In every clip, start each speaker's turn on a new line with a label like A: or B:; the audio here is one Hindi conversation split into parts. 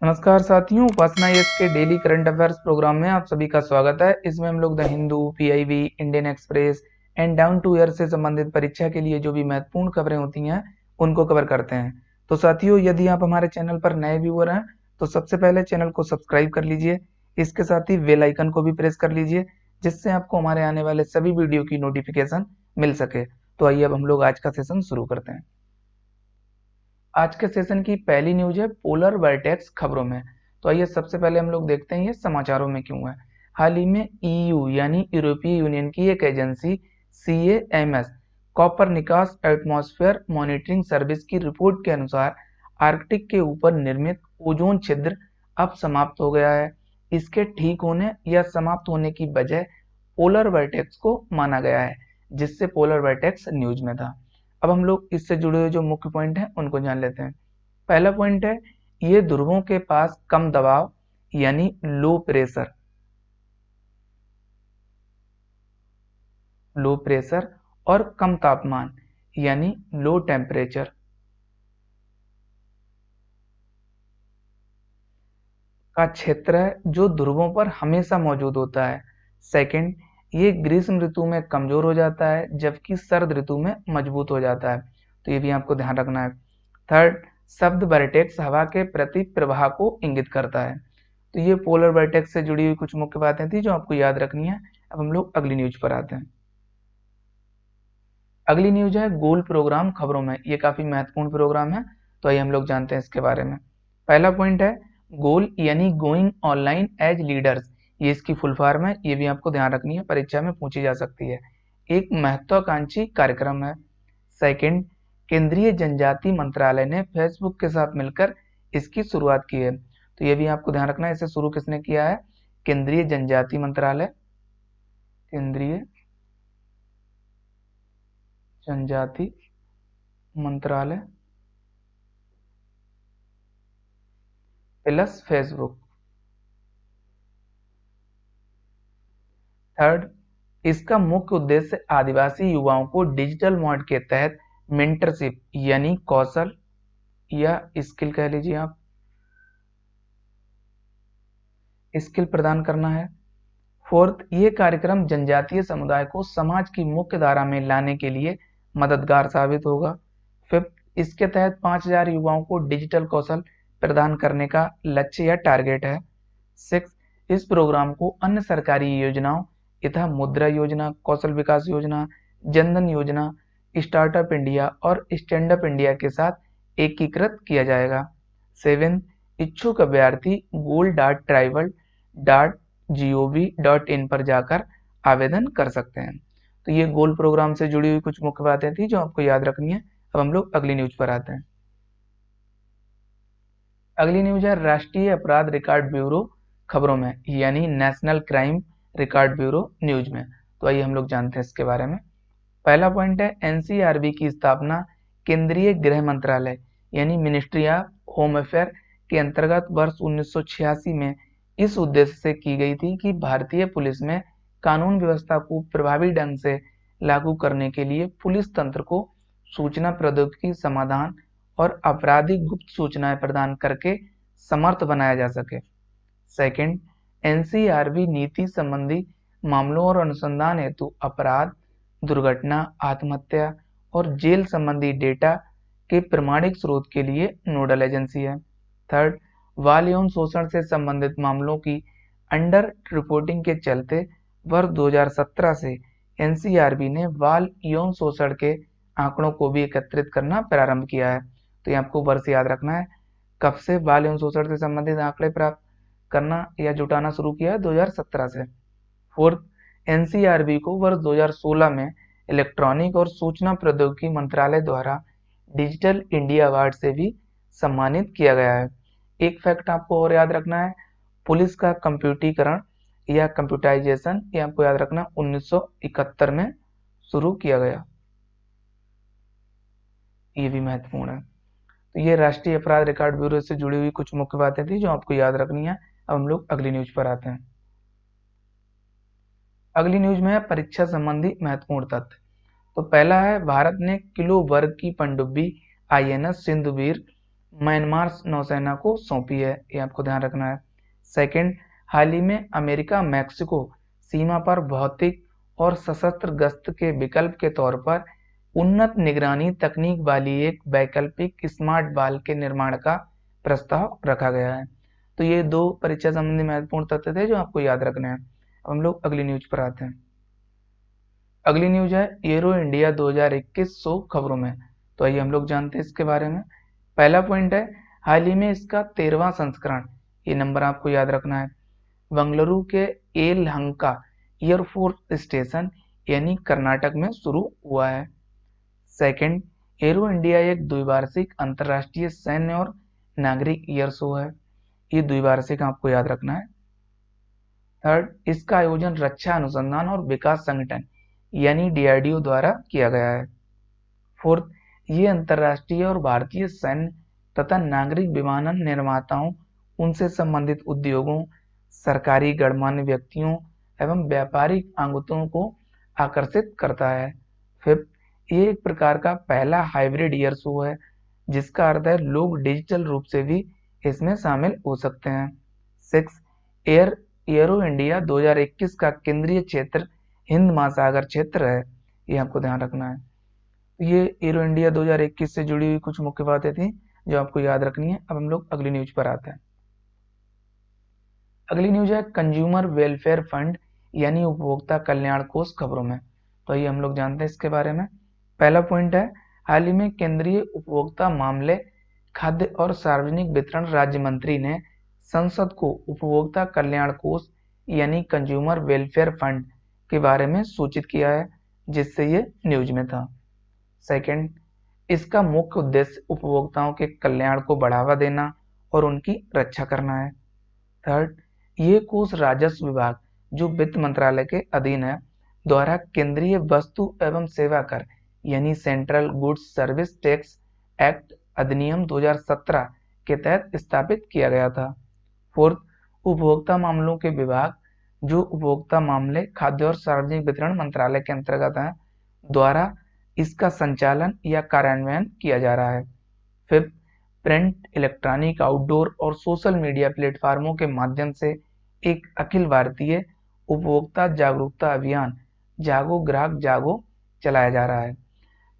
A: नमस्कार साथियों, उपासना यस के डेली करंट अफेयर्स प्रोग्राम में आप सभी का स्वागत है। इसमें हम लोग the Hindu, PIB, Indian Express and Down to Earth से संबंधित परीक्षा के लिए जो भी महत्वपूर्ण खबरें होती हैं उनको कवर करते हैं। तो साथियों, यदि आप हमारे चैनल पर नए व्यूअर हैं तो सबसे पहले चैनल को सब्सक्राइब कर लीजिए। इसके साथ ही बेल आइकन को भी प्रेस कर लीजिए, जिससे आपको हमारे आने वाले सभी वीडियो की नोटिफिकेशन मिल सके। तो आइए अब हम लोग आज का सेशन शुरू करते हैं। आज के सेशन की पहली न्यूज है पोलर वर्टेक्स खबरों में। तो आइए सबसे पहले हम लोग देखते हैं ये समाचारों में क्यों है। हाल ही में ईयू यानी यूरोपीय यूनियन की एक agency CAMS Copernicus atmosphere monitoring service की रिपोर्ट के अनुसार आर्कटिक के ऊपर निर्मित ओजोन छिद्र अब समाप्त हो गया है। इसके ठीक होने या समाप्त होने की वजह पोलर वर्टेक्स को माना गया है, जिससे पोलर वर्टेक्स न्यूज में था। अब हम लोग इससे जुड़े हुए जो मुख्य पॉइंट हैं उनको जान लेते हैं। पहला पॉइंट है, ये ध्रुवों के पास कम दबाव यानी लो प्रेशर और कम तापमान यानी लो टेम्परेचर का क्षेत्र है, जो ध्रुवों पर हमेशा मौजूद होता है। सेकंड, ये ग्रीष्म ऋतु में कमजोर हो जाता है जबकि सर्द ऋतु में मजबूत हो जाता है। तो ये भी आपको ध्यान रखना है। थर्ड, शब्द वर्टेक्स हवा के प्रति प्रवाह को इंगित करता है। तो ये पोलर वर्टेक्स से जुड़ी हुई कुछ मुख्य बातें थी जो आपको याद रखनी है। अब हम लोग अगली न्यूज पर आते हैं। अगली न्यूज है गोल प्रोग्राम खबरों में। ये काफी महत्वपूर्ण प्रोग्राम है, तो आइए हम लोग जानते हैं इसके बारे में। पहला पॉइंट है गोल यानी गोइंग ऑनलाइन एज लीडर्स। ये इसकी फुल फॉर्म है, ये भी आपको ध्यान रखनी है, परीक्षा में पूछी जा सकती है। एक महत्वाकांक्षी कार्यक्रम है। सेकंड, केंद्रीय जनजाति मंत्रालय ने फेसबुक के साथ मिलकर इसकी शुरुआत की है। तो ये भी आपको ध्यान रखना है, इसे शुरू किसने किया है? केंद्रीय जनजाति मंत्रालय, केंद्रीय जनजाति मंत्रालय प्लस फेसबुक। थर्ड, इसका मुख्य उद्देश्य आदिवासी युवाओं को डिजिटल मोड के तहत मेंटरशिप यानी कौशल या स्किल कह लीजिए आप, स्किल प्रदान करना है। फोर्थ, ये कार्यक्रम जनजातीय समुदाय को समाज की मुख्य धारा में लाने के लिए मददगार साबित होगा। फिफ्थ, इसके तहत 5,000 युवाओं को डिजिटल कौशल प्रदान करने का लक्ष्य या टारगेट है। सिक्स, इस प्रोग्राम को अन्य सरकारी योजनाओं यथा मुद्रा योजना, कौशल विकास योजना, जनधन योजना, स्टार्टअप इंडिया और स्टैंड अप इंडिया के साथ एकीकृत किया जाएगा। सेवन, इच्छुक अभ्यर्थी goal.tribal.gov.in पर जाकर आवेदन कर सकते हैं। तो ये गोल प्रोग्राम से जुड़ी हुई कुछ मुख्य बातें थी जो आपको याद रखनी है। अब हम लोग अगली न्यूज पर आते हैं। अगली न्यूज है राष्ट्रीय अपराध रिकॉर्ड ब्यूरो खबरों में यानी national crime record bureau news में। तो आइए हम लोग जानते हैं इसके बारे में। पहला पॉइंट है एनसीआरबी की स्थापना केंद्रीय गृह मंत्रालय यानी मिनिस्ट्री ऑफ होम अफेयर के अंतर्गत वर्ष 1986 में इस उद्देश्य से की गई थी कि भारतीय पुलिस में कानून व्यवस्था को प्रभावी ढंग से लागू करने के लिए पुलिस तंत्र को सूचना प्रौद्योगिकी समाधान और आपराधिक गुप्त सूचनाएं प्रदान करके समर्थ बनाया जा सके। सेकंड, एनसीआरबी नीति संबंधी मामलों और अनुसंधान हेतु अपराध, दुर्घटना, आत्महत्या और जेल संबंधी डेटा के प्रमाणिक स्रोत के लिए नोडल एजेंसी है। थर्ड, बाल यौन शोषण से संबंधित मामलों की अंडर रिपोर्टिंग के चलते वर्ष 2017 से एनसीआरबी ने बाल यौन शोषण के आंकड़ों को भी एकत्रित करना प्रारंभ किया है। तो ये आपको वर्ष याद रखना है, कब से बाल यौन शोषण से संबंधित आंकड़े प्राप्त करना या जुटाना शुरू किया है? 2017 से। फोर्थ, एनसीआरबी को वर्ष 2016 में इलेक्ट्रॉनिक और सूचना प्रौद्योगिकी मंत्रालय द्वारा डिजिटल इंडिया अवार्ड से भी सम्मानित किया गया है। एक फैक्ट आपको और याद रखना है, पुलिस का कंप्यूटरीकरण या कंप्यूटराइजेशन ये आपको याद रखना 1971 में शुरू किया गया। ये भी महत्वपूर्ण है। तो ये राष्ट्रीय अपराध रिकॉर्ड ब्यूरो से जुड़ी हुई कुछ मुख्य बातें थी जो आपको याद रखनी है। अब हम लोग अगली न्यूज पर आते हैं। अगली न्यूज में है परीक्षा संबंधी महत्वपूर्ण तथ्य। तो पहला है भारत ने किलो वर्ग की पनडुब्बी INS सिंधुवीर म्यांमार नौसेना को सौंपी है, ये आपको ध्यान रखना है। सेकंड, हाल ही में अमेरिका मैक्सिको सीमा पर भौतिक और सशस्त्र गश्त के विकल्प के तौर पर उन्नत निगरानी तकनीक वाली एक वैकल्पिक स्मार्ट बाल के निर्माण का प्रस्ताव रखा गया है। तो ये दो परीक्षा संबंधी महत्वपूर्ण तथ्य थे जो आपको याद रखने हैं। अब हम लोग अगली न्यूज पर आते हैं। अगली न्यूज है एरो इंडिया 2021 100 खबरों में। तो आइए हम लोग जानते हैं इसके बारे में। पहला पॉइंट है, हाल ही में इसका 13वां संस्करण, ये नंबर आपको याद रखना है, बंगलुरु के येलहंका एयरफोर्स स्टेशन यानी कर्नाटक में शुरू हुआ है। सेकंड, एरो इंडिया एक द्विवार्षिक अंतर्राष्ट्रीय सैन्य और नागरिक एयर शो है, ये द्विवार्षिक आपको याद रखना है। थर्ड, इसका आयोजन रक्षा अनुसंधान और विकास संगठन यानी DRDO द्वारा किया गया है। फोर्थ, ये अंतर्राष्ट्रीय और भारतीय सैन्य तथा नागरिक विमानन निर्माताओं, उनसे संबंधित उद्योगों, सरकारी गणमान्य व्यक्तियों एवं व्यापारिक आगंतुकों को आकर्षित करता है। फिफ्थ, ये एक प्रकार का पहला हाइब्रिड एयर शो है, जिसका अर्थ है लोग डिजिटल रूप से भी इसमें शामिल हो सकते हैं। सिक्स, एरो इंडिया 2021 का केंद्रीय क्षेत्र हिंद महासागर क्षेत्र है, ये आपको ध्यान रखना है। ये एरो इंडिया 2021 से जुड़ी हुई कुछ मुख्य बातें थी जो आपको याद रखनी है। अब हम लोग अगली न्यूज पर आते हैं। अगली न्यूज है कंज्यूमर वेलफेयर फंड यानी उपभोक्ता कल्याण कोष खबरों में। तो ये हम लोग जानते हैं इसके बारे में। पहला पॉइंट है, हाल ही में केंद्रीय उपभोक्ता मामले, खाद्य और सार्वजनिक वितरण राज्य मंत्री ने संसद को उपभोक्ता कल्याण कोष यानी कंज्यूमर वेलफेयर फंड के बारे में सूचित किया है, जिससे ये न्यूज में था। सेकंड, इसका मुख्य उद्देश्य उपभोक्ताओं के कल्याण को बढ़ावा देना और उनकी रक्षा करना है। थर्ड, ये कोष राजस्व विभाग, जो वित्त मंत्रालय के अधीन है, द्वारा केंद्रीय वस्तु एवं सेवा कर यानी central goods service tax act अधिनियम 2017 के तहत स्थापित किया गया था। फोर्थ, उपभोक्ता मामलों के विभाग, जो उपभोक्ता मामले, खाद्य और सार्वजनिक वितरण मंत्रालय के अंतर्गत है, द्वारा इसका संचालन या कार्यान्वयन किया जा रहा है। फिफ्थ, प्रिंट, इलेक्ट्रॉनिक, आउटडोर और सोशल मीडिया प्लेटफार्मों के माध्यम से एक अखिल भारतीय उपभोक्ता जागरूकता अभियान जागो ग्राहक जागो चलाया जा रहा है।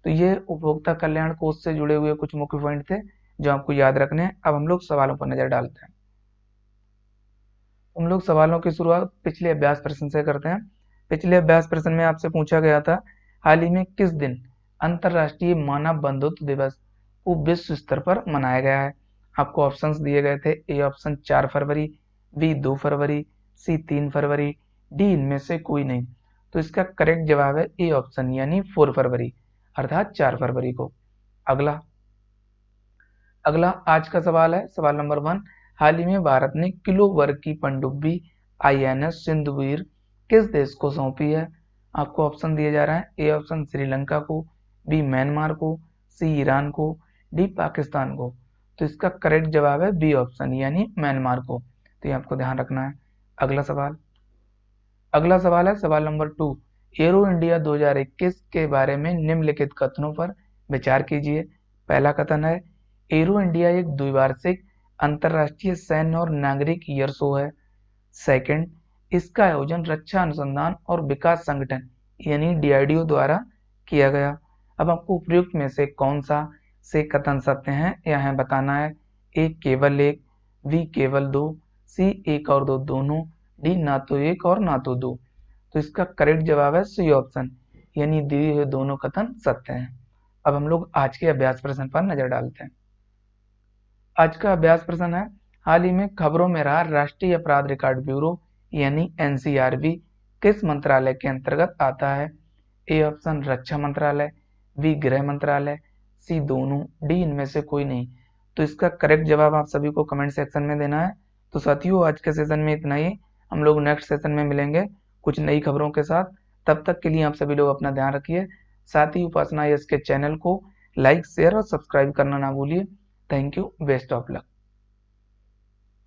A: तो ये उपभोक्ता कल्याण कोष से जुड़े हुए कुछ मुख्य पॉइंट थे जो आपको याद रखने हैं। अब हम लोग सवालों पर नजर डालते हैं। हम लोग सवालों की शुरुआत पिछले अभ्यास प्रश्न से करते हैं। पिछले अभ्यास प्रश्न में आपसे पूछा गया था, हाल ही में किस दिन अंतर्राष्ट्रीय मानव बंधुत्व दिवस को विश्व स्तर पर मनाया गया है। आपको ऑप्शंस दिए गए थे। ए ऑप्शन 4 फरवरी, बी 2 फरवरी, सी 3 फरवरी, डी इनमें से कोई नहीं। तो इसका करेक्ट जवाब है ए ऑप्शन यानी 4 फरवरी अर्थात 4 फरवरी को। अगला आज का सवाल है, सवाल नंबर 1, हाल ही में भारत ने किलो वर्ग की पनडुब्बी INS सिंधुवीर किस देश को सौंपी है। आपको ऑप्शन दिए जा रहा है। ए ऑप्शन श्रीलंका को, बी म्यांमार को, सी ईरान को, डी पाकिस्तान को। तो इसका करेक्ट जवाब है बी ऑप्शन यानी म्यांमार को। तो ये आपको ध्यान रखना है। अगला सवाल है सवाल नंबर 2, एरो इंडिया 2021 के बारे में निम्नलिखित कथनों पर विचार कीजिए। पहला कथन है, एरो इंडिया एक द्विवार्षिक अंतर्राष्ट्रीय सैन्य और नागरिक एयर शो है। सेकंड, इसका आयोजन रक्षा अनुसंधान और विकास संगठन यानी DRDO द्वारा किया गया। अब आपको उपयुक्त में से कौन सा से कथन सत्य हैं या है बताना है। ए केवल एक, बी केवल दो, सी एक और दो दोनों, डी ना तो एक और ना तो दो। तो इसका करेक्ट जवाब है सी ऑप्शन यानी दिए हुए दोनों कथन सत्य हैं। अब हम लोग आज के अभ्यास प्रश्न पर नजर डालते हैं। आज का अभ्यास प्रश्न है, हाल ही में खबरों में रहा राष्ट्रीय अपराध रिकॉर्ड ब्यूरो यानी NCRB किस मंत्रालय के अंतर्गत आता है। ए ऑप्शन रक्षा मंत्रालय, बी गृह मंत्रालय, सी दोनों, डी इनमें से कोई नहीं। तो इसका करेक्ट जवाब आप सभी को कमेंट सेक्शन में देना है। तो साथियों आज के सेशन में इतना ही। हम लोग नेक्स्ट सेशन में मिलेंगे कुछ नई खबरों के साथ। तब तक के लिए आप सभी लोग अपना ध्यान रखिए। साथ ही उपासना यस के चैनल को लाइक, शेयर और सब्सक्राइब करना ना भूलिए। Thank you, best of luck.